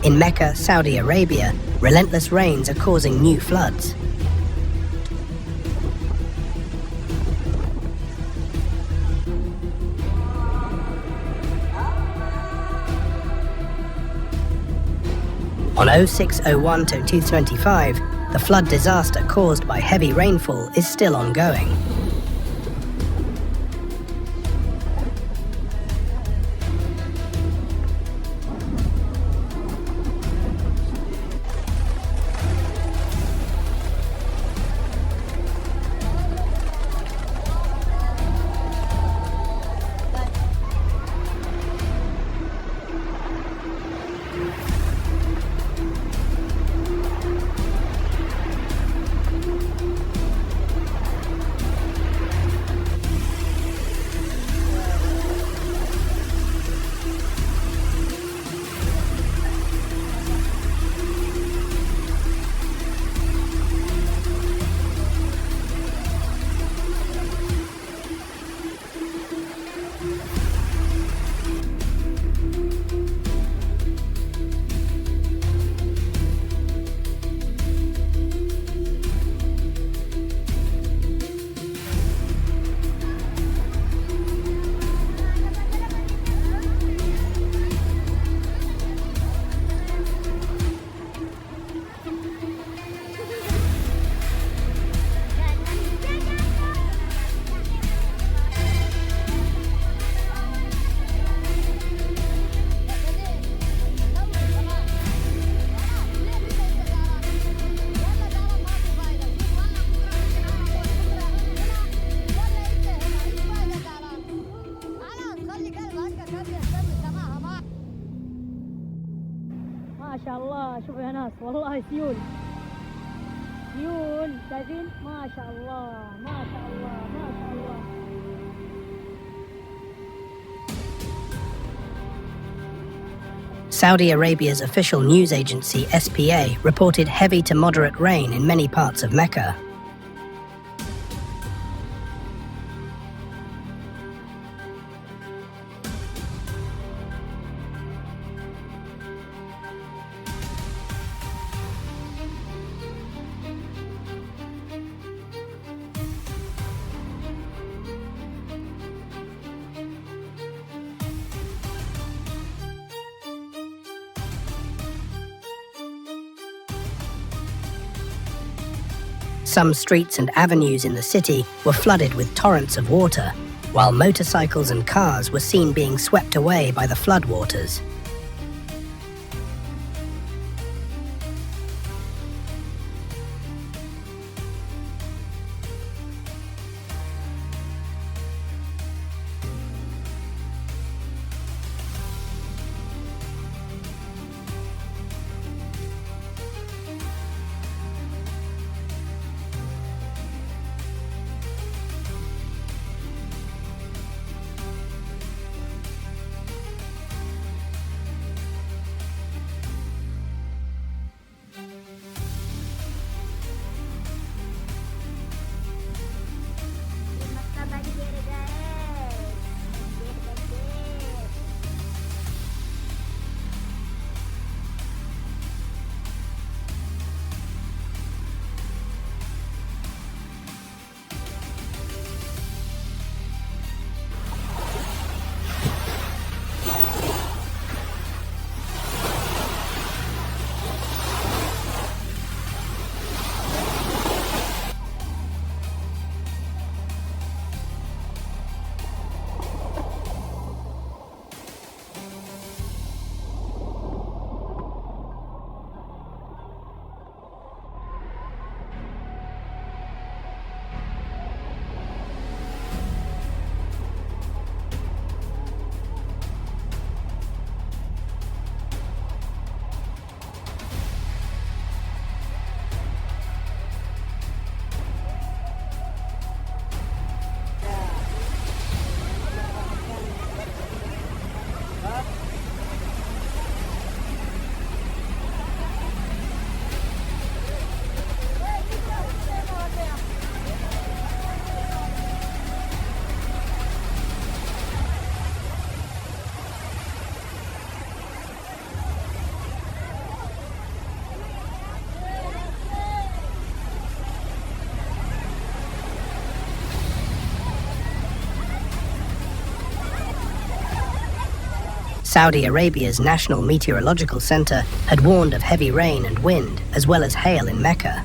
In Mecca, Saudi Arabia, relentless rains are causing new floods. On 06/01 to 225, the flood disaster caused by heavy rainfall is still ongoing. ما شاء الله. شوفوا يا ناس، والله سيول سيول، شايفين؟ ما شاء الله ما شاء الله ما شاء الله. Saudi Arabia's official news agency, SPA, reported heavy to moderate rain in many parts of Mecca. Some streets and avenues in the city were flooded with torrents of water, while motorcycles and cars were seen being swept away by the floodwaters. Saudi Arabia's National Meteorological Center had warned of heavy rain and wind, as well as hail in Mecca.